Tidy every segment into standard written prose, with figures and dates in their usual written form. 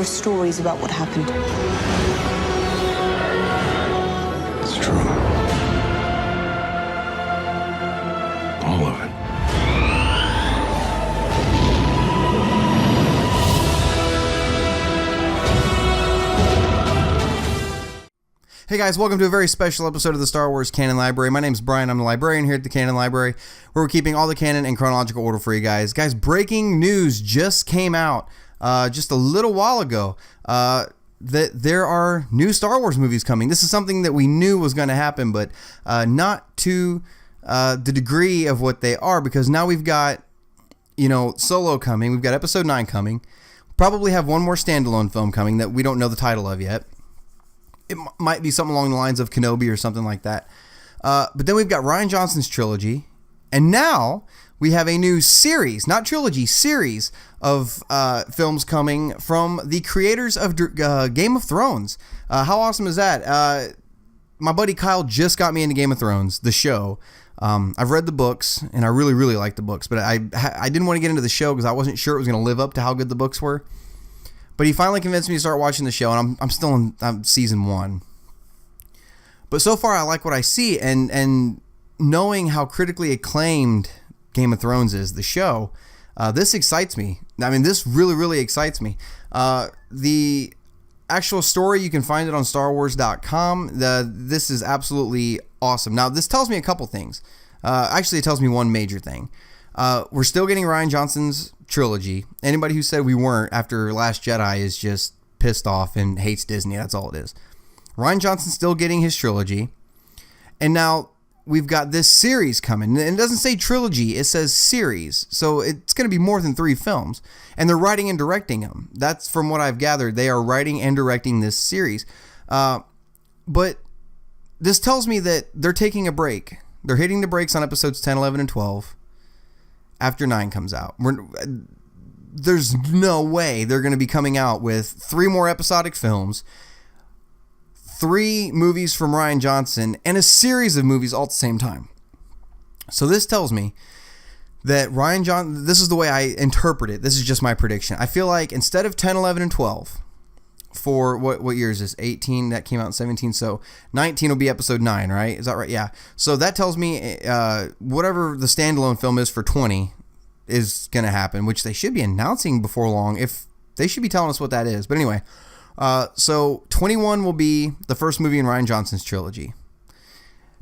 stories about what happened. It's true. All of it. Hey guys, welcome to a very special episode of the Star Wars Canon Library. My name's Brian, I'm the librarian here at the Canon Library, where we're keeping all the canon in chronological order for you guys. Guys, breaking news just came out just a little while ago that there are new Star Wars movies coming. This is something that we knew was going to happen, but not to the degree of what they are, because now we've got, Solo coming, we've got Episode 9 coming, probably have one more standalone film coming that we don't know the title of yet. It might be something along the lines of Kenobi or something like that. But then we've got Rian Johnson's trilogy. And now we have a new series, not trilogy, series of films coming from the creators of Game of Thrones. How awesome is that? My buddy Kyle just got me into Game of Thrones, the show. I've read the books, and I really, really like the books. But I didn't want to get into the show because I wasn't sure it was going to live up to how good the books were. But he finally convinced me to start watching the show, and I'm still in season 1. But so far, I like what I see, and knowing how critically acclaimed Game of Thrones is, the show, this excites me. I mean, this really, really excites me. The actual story, you can find it on StarWars.com. This is absolutely awesome. Now, this tells me a couple things. Actually, it tells me one major thing. We're still getting Rian Johnson's trilogy. Anybody who said we weren't after Last Jedi is just pissed off and hates Disney. That's all it is. Rian Johnson's still getting his trilogy. And now we've got this series coming. And it doesn't say trilogy, it says series. So it's going to be more than 3 films. And they're writing and directing them. That's from what I've gathered. They are writing and directing this series. But this tells me that they're taking a break. They're hitting the brakes on episodes 10, 11, and 12. After 9 comes out. There's no way they're going to be coming out with 3 more episodic films, 3 movies from Rian Johnson, and a series of movies all at the same time. So this tells me that Rian Johnson, this is the way I interpret it. This is just my prediction. I feel like instead of 10, 11, and 12, for what year is this? 18, that came out in 17, so 19 will be episode 9, right? Is that right? Yeah. So that tells me whatever the standalone film is for 20 is going to happen, which they should be announcing before long. If they should be telling us what that is. But anyway, so 21 will be the first movie in Rian Johnson's trilogy.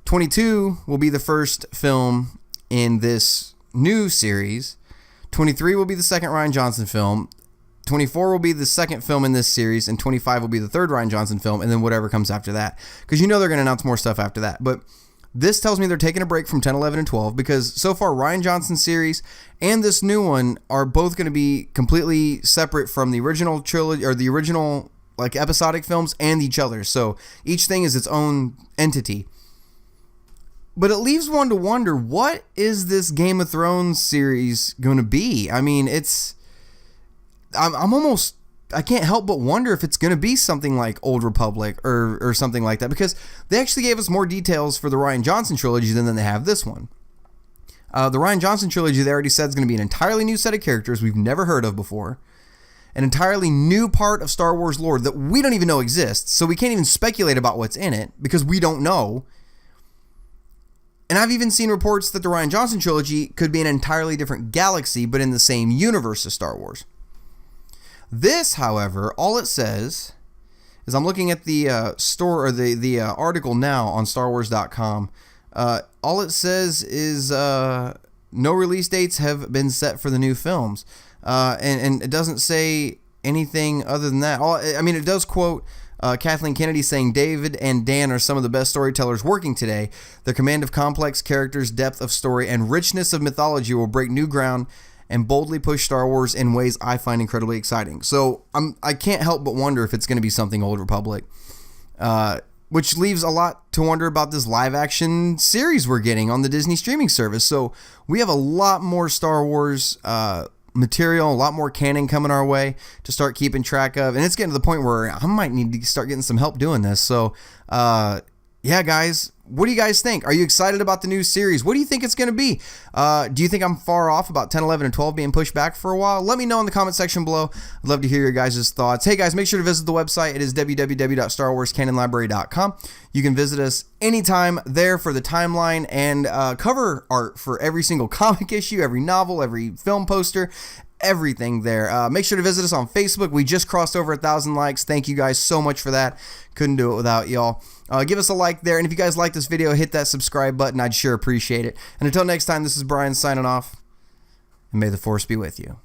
22 will be the first film in this new series. 23 will be the second Rian Johnson film. 24 will be the second film in this series, and 25 will be the third Rian Johnson film, and then whatever comes after that. Because they're going to announce more stuff after that. But this tells me they're taking a break from 10, 11, and 12, because so far Rian Johnson's series and this new one are both going to be completely separate from the original trilogy, or the original episodic films, and each other. So each thing is its own entity. But it leaves one to wonder, what is this Game of Thrones series going to be? I mean, I can't help but wonder if it's going to be something like Old Republic or something like that, because they actually gave us more details for the Rian Johnson trilogy than they have this one. The Rian Johnson trilogy, they already said, is going to be an entirely new set of characters we've never heard of before, an entirely new part of Star Wars lore that we don't even know exists, so we can't even speculate about what's in it because we don't know. And I've even seen reports that the Rian Johnson trilogy could be an entirely different galaxy, but in the same universe as Star Wars. This, however, all it says is, I'm looking at the the article now on StarWars.com. All it says is no release dates have been set for the new films, and it doesn't say anything other than that. It does quote Kathleen Kennedy saying, "David and Dan are some of the best storytellers working today. Their command of complex characters, depth of story, and richness of mythology will break new ground and boldly push Star Wars in ways I find incredibly exciting." So I can't help but wonder if it's going to be something Old Republic, which leaves a lot to wonder about this live action series we're getting on the Disney streaming service. So we have a lot more Star Wars material, a lot more canon coming our way to start keeping track of. And it's getting to the point where I might need to start getting some help doing this. So yeah, guys, what do you guys think? Are you excited about the new series? What do you think it's going to be? Do you think I'm far off about 10, 11, and 12 being pushed back for a while? Let me know in the comment section below. I'd love to hear your guys' thoughts. Hey guys, make sure to visit the website. It is www.starwarscanonlibrary.com. You can visit us anytime there for the timeline and cover art for every single comic issue, every novel, every film poster, everything there. Make sure to visit us on Facebook. We just crossed over 1,000 likes. Thank you guys so much for that. Couldn't do it without y'all. Give us a like there, and if you guys like this video, hit that subscribe button. I'd sure appreciate it. And until next time, this is Brian signing off, and may the force be with you.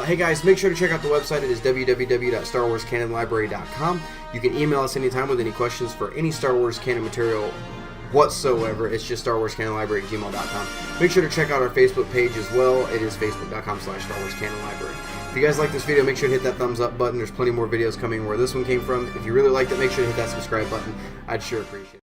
Hey guys, make sure to check out the website. It is www.starwarscanonlibrary.com. You can email us anytime with any questions for any Star Wars canon material whatsoever. It's just starwarscanonlibrary@gmail.com. Make sure to check out our Facebook page as well. It is facebook.com/starwarscanonlibrary. If you guys like this video, make sure to hit that thumbs up button. There's plenty more videos coming where this one came from. If you really liked it, make sure to hit that subscribe button. I'd sure appreciate it.